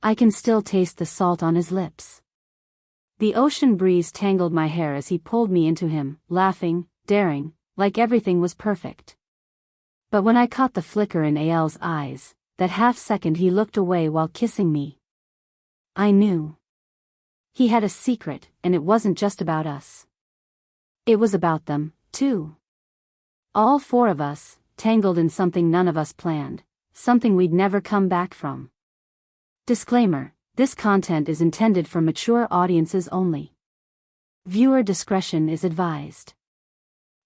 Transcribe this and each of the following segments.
I can still taste the salt on his lips. The ocean breeze tangled my hair as he pulled me into him, laughing, daring, like everything was perfect. But when I caught the flicker in Eyal's eyes, that half-second he looked away while kissing me, I knew. He had a secret, and it wasn't just about us. It was about them, too. All four of us, tangled in something none of us planned, something we'd never come back from. Disclaimer: this content is intended for mature audiences only. Viewer discretion is advised.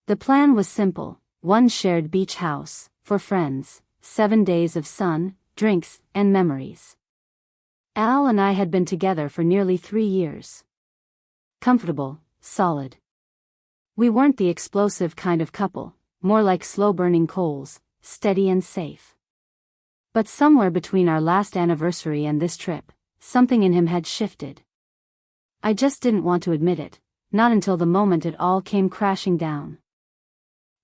The plan was simple: one shared beach house, for friends, 7 days of sun, drinks, and memories. Al and I had been together for nearly 3 years. Comfortable, solid. We weren't the explosive kind of couple, more like slow-burning coals, steady and safe. But somewhere between our last anniversary and this trip, something in him had shifted. I just didn't want to admit it, not until the moment it all came crashing down.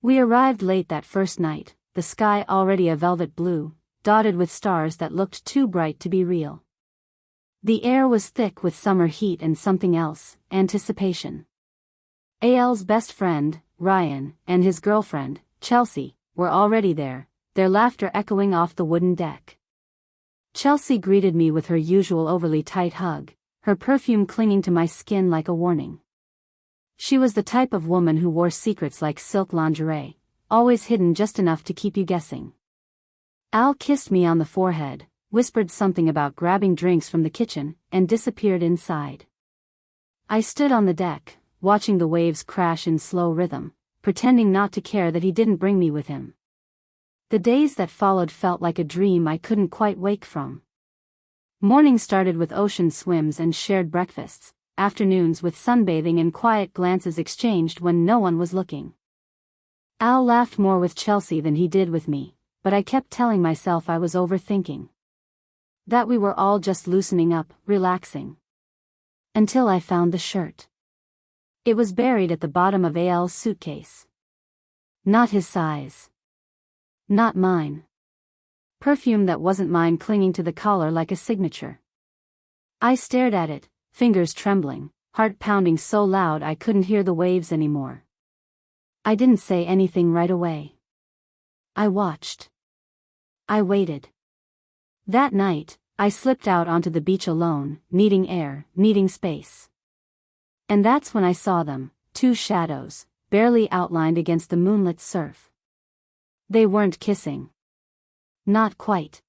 We arrived late that first night, the sky already a velvet blue, dotted with stars that looked too bright to be real. The air was thick with summer heat and something else, anticipation. Eyal's best friend, Ryan, and his girlfriend, Chelsea, were already there, their laughter echoing off the wooden deck. Chelsea greeted me with her usual overly tight hug, her perfume clinging to my skin like a warning. She was the type of woman who wore secrets like silk lingerie, always hidden just enough to keep you guessing. Al kissed me on the forehead, whispered something about grabbing drinks from the kitchen, and disappeared inside. I stood on the deck, watching the waves crash in slow rhythm, pretending not to care that he didn't bring me with him. The days that followed felt like a dream I couldn't quite wake from. Morning started with ocean swims and shared breakfasts, afternoons with sunbathing and quiet glances exchanged when no one was looking. Al laughed more with Chelsea than he did with me, but I kept telling myself I was overthinking. That we were all just loosening up, relaxing. Until I found the shirt. It was buried at the bottom of Eyal's suitcase. Not his size. Not mine. Perfume that wasn't mine clinging to the collar like a signature. I stared at it, fingers trembling, heart pounding so loud I couldn't hear the waves anymore. I didn't say anything right away. I watched. I waited. That night, I slipped out onto the beach alone, needing air, needing space. And that's when I saw them, 2 shadows, barely outlined against the moonlit surf. They weren't kissing. Not quite.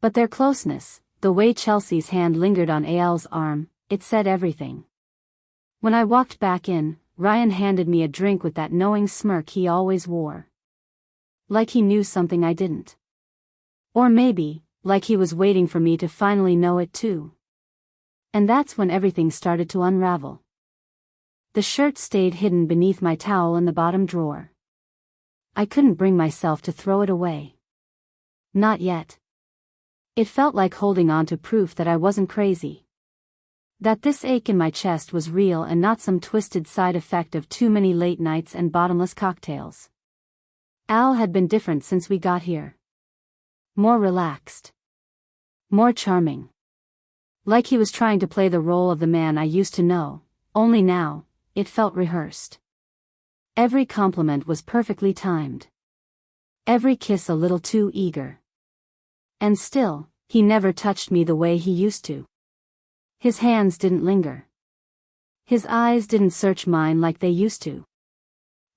But their closeness, the way Chelsea's hand lingered on Eyal's arm, it said everything. When I walked back in, Ryan handed me a drink with that knowing smirk he always wore. Like he knew something I didn't. Or maybe, like he was waiting for me to finally know it too. And that's when everything started to unravel. The shirt stayed hidden beneath my towel in the bottom drawer. I couldn't bring myself to throw it away. Not yet. It felt like holding on to proof that I wasn't crazy. That this ache in my chest was real and not some twisted side effect of too many late nights and bottomless cocktails. Al had been different since we got here. More relaxed. More charming. Like he was trying to play the role of the man I used to know, only now, it felt rehearsed. Every compliment was perfectly timed. Every kiss a little too eager. And still, he never touched me the way he used to. His hands didn't linger. His eyes didn't search mine like they used to.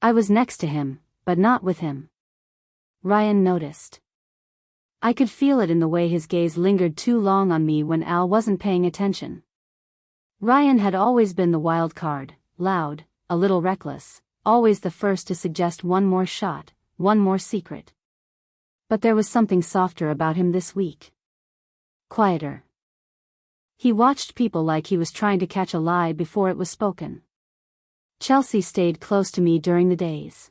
I was next to him, but not with him. Ryan noticed. I could feel it in the way his gaze lingered too long on me when Al wasn't paying attention. Ryan had always been the wild card, loud, a little reckless, always the first to suggest one more shot, one more secret. But there was something softer about him this week. Quieter. He watched people like he was trying to catch a lie before it was spoken. Chelsea stayed close to me during the days.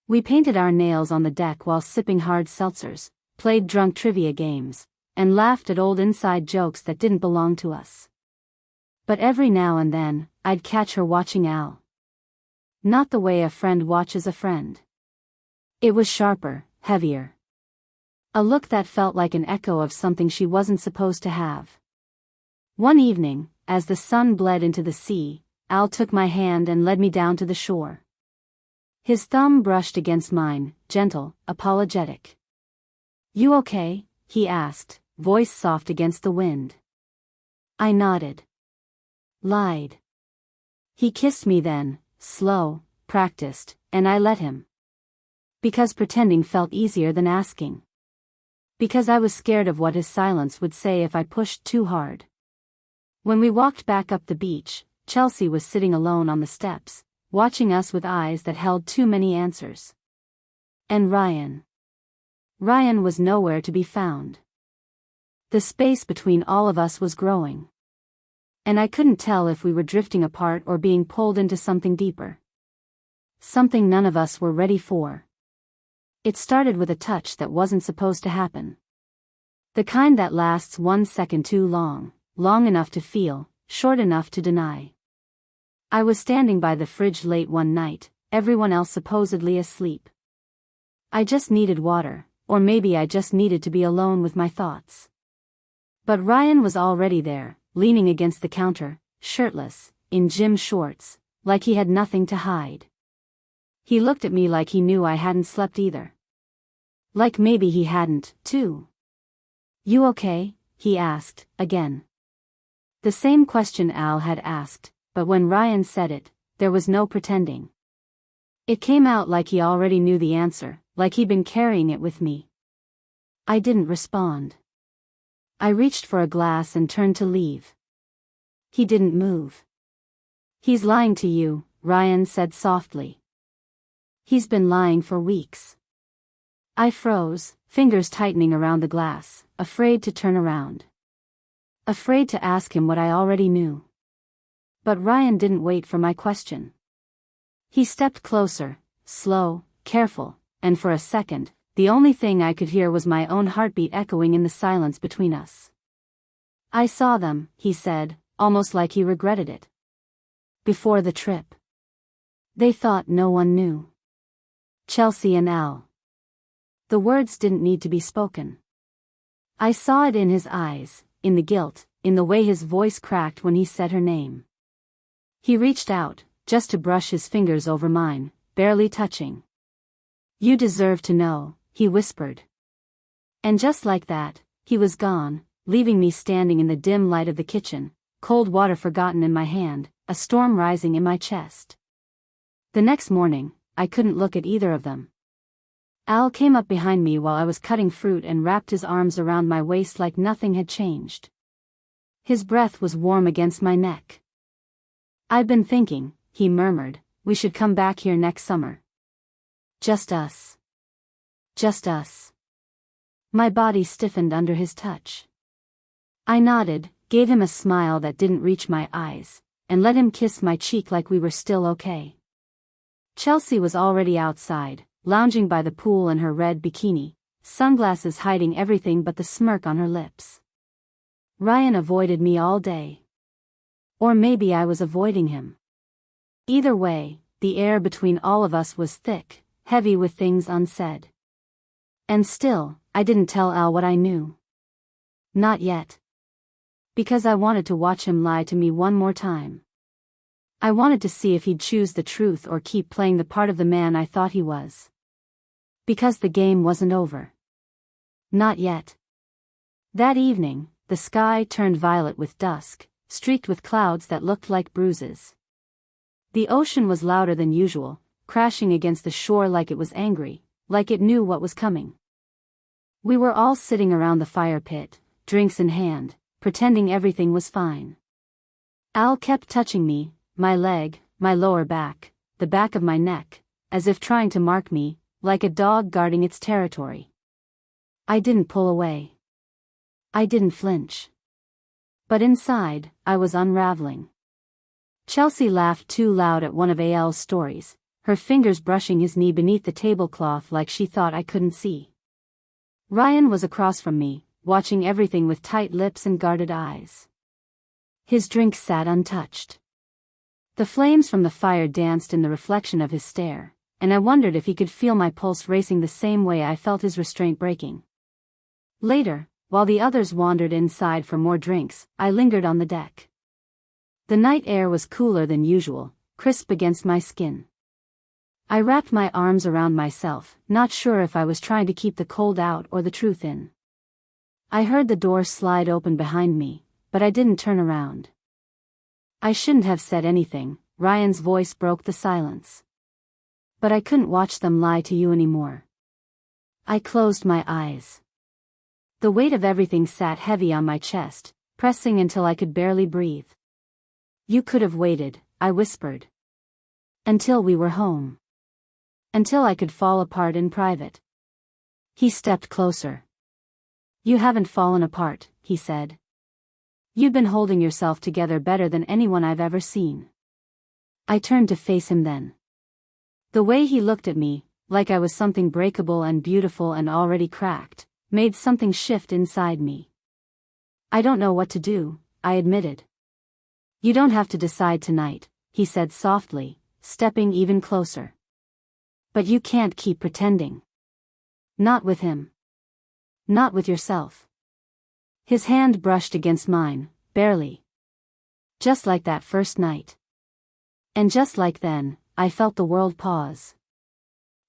We painted our nails on the deck while sipping hard seltzers, played drunk trivia games, and laughed at old inside jokes that didn't belong to us. But every now and then, I'd catch her watching Al. Not the way a friend watches a friend. It was sharper, heavier. A look that felt like an echo of something she wasn't supposed to have. One evening, as the sun bled into the sea, Al took my hand and led me down to the shore. His thumb brushed against mine, gentle, apologetic. "You okay?" he asked, voice soft against the wind. I nodded. Lied. He kissed me then, slow, practiced, and I let him. Because pretending felt easier than asking. Because I was scared of what his silence would say if I pushed too hard. When we walked back up the beach, Chelsea was sitting alone on the steps, watching us with eyes that held too many answers. And Ryan. Ryan was nowhere to be found. The space between all of us was growing. And I couldn't tell if we were drifting apart or being pulled into something deeper. Something none of us were ready for. It started with a touch that wasn't supposed to happen. The kind that lasts 1 second too long, long enough to feel, short enough to deny. I was standing by the fridge late one night, everyone else supposedly asleep. I just needed water, or maybe I just needed to be alone with my thoughts. But Ryan was already there, leaning against the counter, shirtless, in gym shorts, like he had nothing to hide. He looked at me like he knew I hadn't slept either. Like maybe he hadn't, too. "You okay?" he asked, again. The same question Al had asked, but when Ryan said it, there was no pretending. It came out like he already knew the answer, like he'd been carrying it with me. I didn't respond. I reached for a glass and turned to leave. He didn't move. "He's lying to you," Ryan said softly. "He's been lying for weeks." I froze, fingers tightening around the glass, afraid to turn around. Afraid to ask him what I already knew. But Ryan didn't wait for my question. He stepped closer, slow, careful, and for a second, the only thing I could hear was my own heartbeat echoing in the silence between us. "I saw them," he said, almost like he regretted it. "Before the trip. They thought no one knew. Chelsea and Al." The words didn't need to be spoken. I saw it in his eyes, in the guilt, in the way his voice cracked when he said her name. He reached out, just to brush his fingers over mine, barely touching. "You deserve to know," he whispered. And just like that, he was gone, leaving me standing in the dim light of the kitchen, cold water forgotten in my hand, a storm rising in my chest. The next morning, I couldn't look at either of them. Al came up behind me while I was cutting fruit and wrapped his arms around my waist like nothing had changed. His breath was warm against my neck. "I've been thinking," he murmured, "we should come back here next summer. Just us. Just us." My body stiffened under his touch. I nodded, gave him a smile that didn't reach my eyes, and let him kiss my cheek like we were still okay. Chelsea was already outside, lounging by the pool in her red bikini, sunglasses hiding everything but the smirk on her lips. Ryan avoided me all day. Or maybe I was avoiding him. Either way, the air between all of us was thick, heavy with things unsaid. And still, I didn't tell Al what I knew. Not yet. Because I wanted to watch him lie to me one more time. I wanted to see if he'd choose the truth or keep playing the part of the man I thought he was. Because the game wasn't over. Not yet. That evening, the sky turned violet with dusk, streaked with clouds that looked like bruises. The ocean was louder than usual, crashing against the shore like it was angry, like it knew what was coming. We were all sitting around the fire pit, drinks in hand, pretending everything was fine. Al kept touching me, my leg, my lower back, the back of my neck, as if trying to mark me, like a dog guarding its territory. I didn't pull away. I didn't flinch. But inside, I was unraveling. Chelsea laughed too loud at one of Al's stories, her fingers brushing his knee beneath the tablecloth like she thought I couldn't see. Ryan was across from me, watching everything with tight lips and guarded eyes. His drink sat untouched. The flames from the fire danced in the reflection of his stare, and I wondered if he could feel my pulse racing the same way I felt his restraint breaking. Later, while the others wandered inside for more drinks, I lingered on the deck. The night air was cooler than usual, crisp against my skin. I wrapped my arms around myself, not sure if I was trying to keep the cold out or the truth in. I heard the door slide open behind me, but I didn't turn around. I shouldn't have said anything, Ryan's voice broke the silence. But I couldn't watch them lie to you anymore. I closed my eyes. The weight of everything sat heavy on my chest, pressing until I could barely breathe. You could have waited, I whispered. Until we were home. Until I could fall apart in private. He stepped closer. You haven't fallen apart, he said. You've been holding yourself together better than anyone I've ever seen. I turned to face him then. The way he looked at me, like I was something breakable and beautiful and already cracked, made something shift inside me. I don't know what to do, I admitted. You don't have to decide tonight, he said softly, stepping even closer. But you can't keep pretending. Not with him. Not with yourself. His hand brushed against mine, barely. Just like that first night. And just like then, I felt the world pause.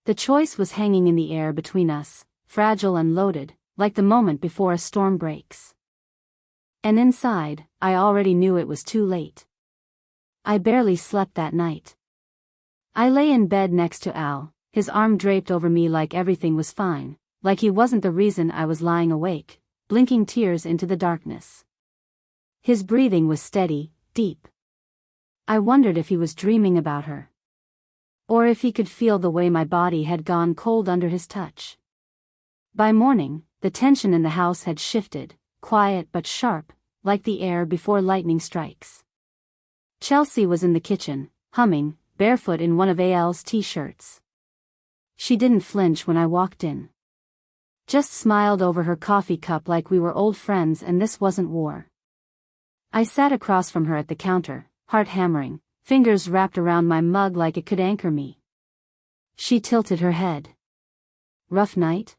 The choice was hanging in the air between us, fragile and loaded, like the moment before a storm breaks. And inside, I already knew it was too late. I barely slept that night. I lay in bed next to Al, his arm draped over me like everything was fine, like he wasn't the reason I was lying awake, blinking tears into the darkness. His breathing was steady, deep. I wondered if he was dreaming about her. Or if he could feel the way my body had gone cold under his touch. By morning, the tension in the house had shifted, quiet but sharp, like the air before lightning strikes. Chelsea was in the kitchen, humming, barefoot in one of Al's t-shirts. She didn't flinch when I walked in. Just smiled over her coffee cup like we were old friends and this wasn't war. I sat across from her at the counter, heart hammering, fingers wrapped around my mug like it could anchor me. She tilted her head. Rough night?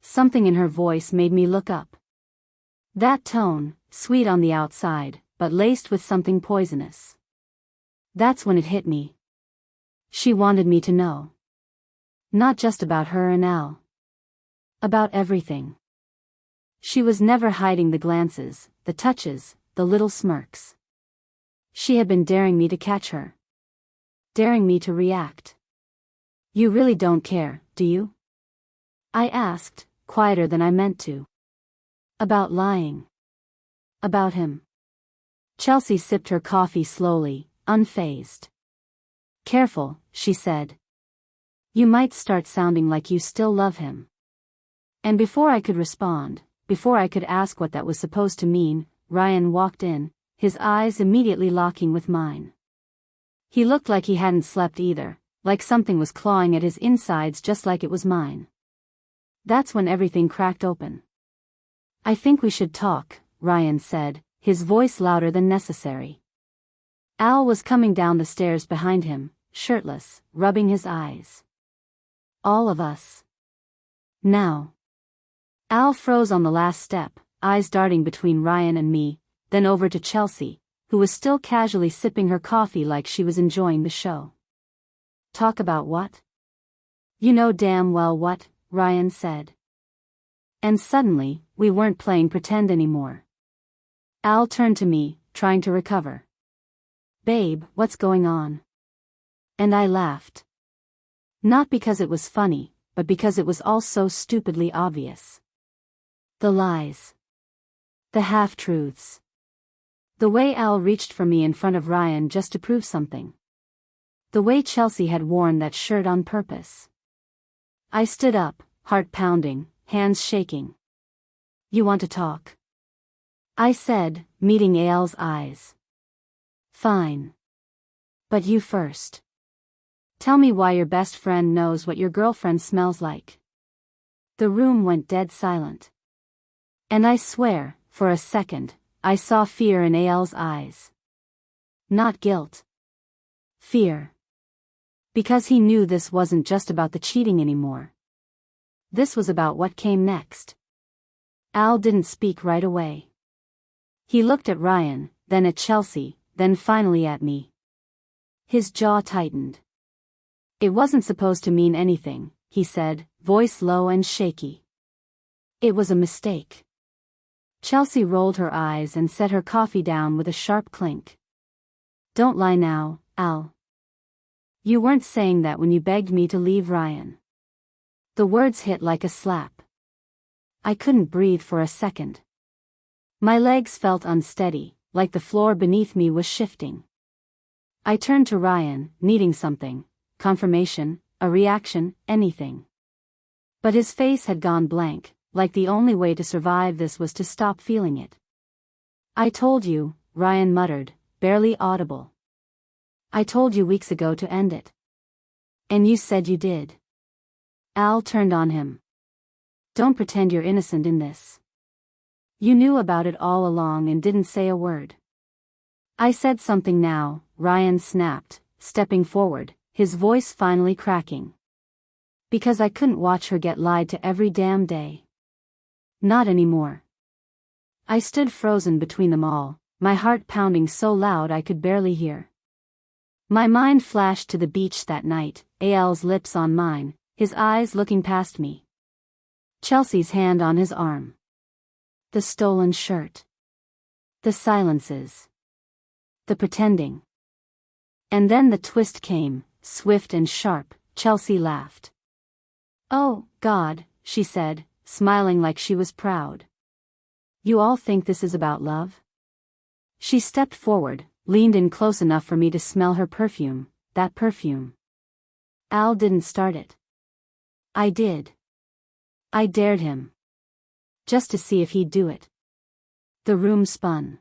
Something in her voice made me look up. That tone, sweet on the outside, but laced with something poisonous. That's when it hit me. She wanted me to know. Not just about her and Al. About everything. She was never hiding the glances, the touches, the little smirks. She had been daring me to catch her. Daring me to react. You really don't care, do you? I asked, quieter than I meant to. About lying. About him. Chelsea sipped her coffee slowly, unfazed. Careful, she said. You might start sounding like you still love him. And before I could respond, before I could ask what that was supposed to mean, Ryan walked in, his eyes immediately locking with mine. He looked like he hadn't slept either, like something was clawing at his insides just like it was mine. That's when everything cracked open. I think we should talk, Ryan said, his voice louder than necessary. Al was coming down the stairs behind him, shirtless, rubbing his eyes. All of us. Now. Al froze on the last step, eyes darting between Ryan and me, then over to Chelsea, who was still casually sipping her coffee like she was enjoying the show. Talk about what? You know damn well what, Ryan said. And suddenly, we weren't playing pretend anymore. Al turned to me, trying to recover. Babe, what's going on? And I laughed. Not because it was funny, but because it was all so stupidly obvious. The lies. The half-truths. The way Al reached for me in front of Ryan just to prove something. The way Chelsea had worn that shirt on purpose. I stood up, heart pounding, hands shaking. You want to talk? I said, meeting Al's eyes. Fine. But you first. Tell me why your best friend knows what your girlfriend smells like. The room went dead silent. And I swear, for a second, I saw fear in Al's eyes. Not guilt. Fear. Because he knew this wasn't just about the cheating anymore. This was about what came next. Al didn't speak right away. He looked at Ryan, then at Chelsea, then finally at me. His jaw tightened. "It wasn't supposed to mean anything," he said, voice low and shaky. "It was a mistake." Chelsea rolled her eyes and set her coffee down with a sharp clink. "Don't lie now, Al. You weren't saying that when you begged me to leave Ryan." The words hit like a slap. I couldn't breathe for a second. My legs felt unsteady, like the floor beneath me was shifting. I turned to Ryan, needing something, confirmation, a reaction, anything. But his face had gone blank, like the only way to survive this was to stop feeling it. "I told you," Ryan muttered, barely audible. "I told you weeks ago to end it. And you said you did." Al turned on him. "Don't pretend you're innocent in this. You knew about it all along and didn't say a word." "I said something now," Ryan snapped, stepping forward, his voice finally cracking. "Because I couldn't watch her get lied to every damn day. Not anymore." I stood frozen between them all, my heart pounding so loud I could barely hear. My mind flashed to the beach that night, Al's lips on mine, his eyes looking past me. Chelsea's hand on his arm. The stolen shirt. The silences. The pretending. And then the twist came, swift and sharp. Chelsea laughed. "Oh, God," she said, smiling like she was proud. "You all think this is about love?" She stepped forward, leaned in close enough for me to smell her perfume, that perfume. "Al didn't start it. I did. I dared him. Just to see if he'd do it." The room spun.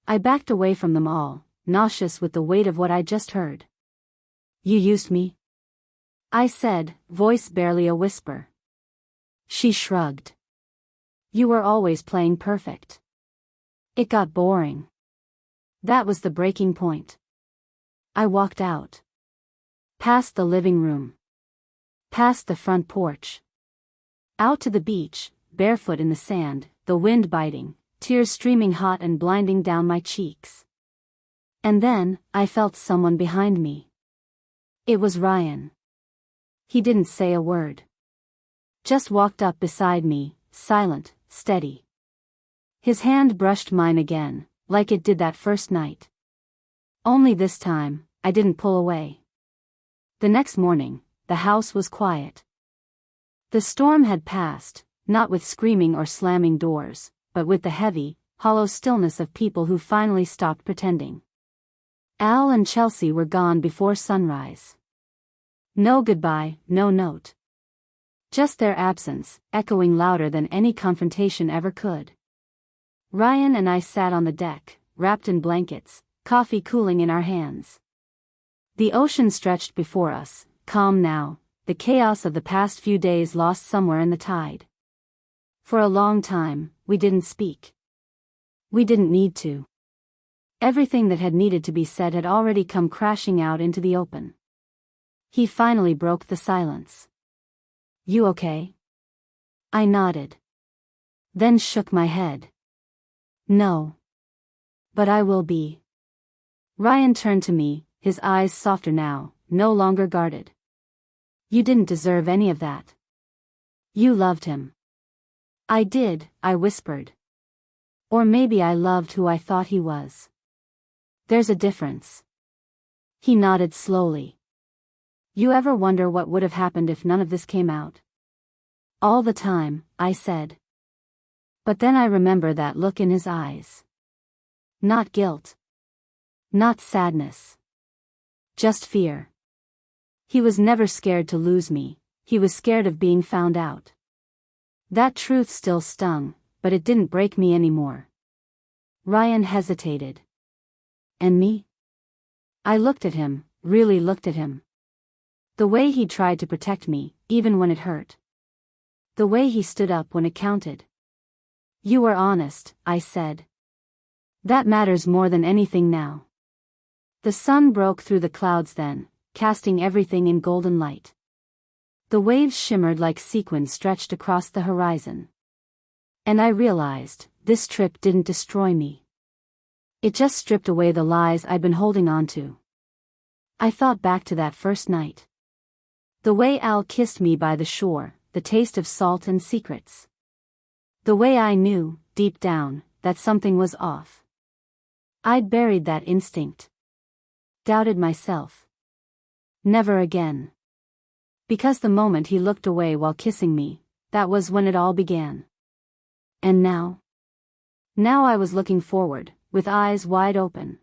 I backed away from them all, nauseous with the weight of what I'd just heard. "You used me?" I said, voice barely a whisper. She shrugged. "You were always playing perfect. It got boring. That was the breaking point." I walked out. Past the living room. Past the front porch. Out to the beach, barefoot in the sand, the wind biting, tears streaming hot and blinding down my cheeks. And then, I felt someone behind me. It was Ryan. He didn't say a word. Just walked up beside me, silent, steady. His hand brushed mine again, like it did that first night. Only this time, I didn't pull away. The next morning, the house was quiet. The storm had passed, not with screaming or slamming doors, but with the heavy, hollow stillness of people who finally stopped pretending. Al and Chelsea were gone before sunrise. No goodbye, no note. Just their absence, echoing louder than any confrontation ever could. Ryan and I sat on the deck, wrapped in blankets, coffee cooling in our hands. The ocean stretched before us, calm now, the chaos of the past few days lost somewhere in the tide. For a long time, we didn't speak. We didn't need to. Everything that had needed to be said had already come crashing out into the open. He finally broke the silence. "You okay?" I nodded. Then shook my head. "No. But I will be." Ryan turned to me, his eyes softer now, no longer guarded. "You didn't deserve any of that. You loved him." "I did," I whispered. "Or maybe I loved who I thought he was. There's a difference." He nodded slowly. "You ever wonder what would have happened if none of this came out?" "All the time," I said. But then I remember that look in his eyes. Not guilt. Not sadness. Just fear. He was never scared to lose me, he was scared of being found out. That truth still stung, but it didn't break me anymore. Ryan hesitated. "And me?" I looked at him, really looked at him. The way he tried to protect me, even when it hurt. The way he stood up when it counted. "You were honest," I said. "That matters more than anything now." The sun broke through the clouds then, casting everything in golden light. The waves shimmered like sequins stretched across the horizon. And I realized, this trip didn't destroy me. It just stripped away the lies I'd been holding on to. I thought back to that first night. The way Al kissed me by the shore, the taste of salt and secrets. The way I knew, deep down, that something was off. I'd buried that instinct. Doubted myself. Never again. Because the moment he looked away while kissing me, that was when it all began. And now? Now I was looking forward, with eyes wide open.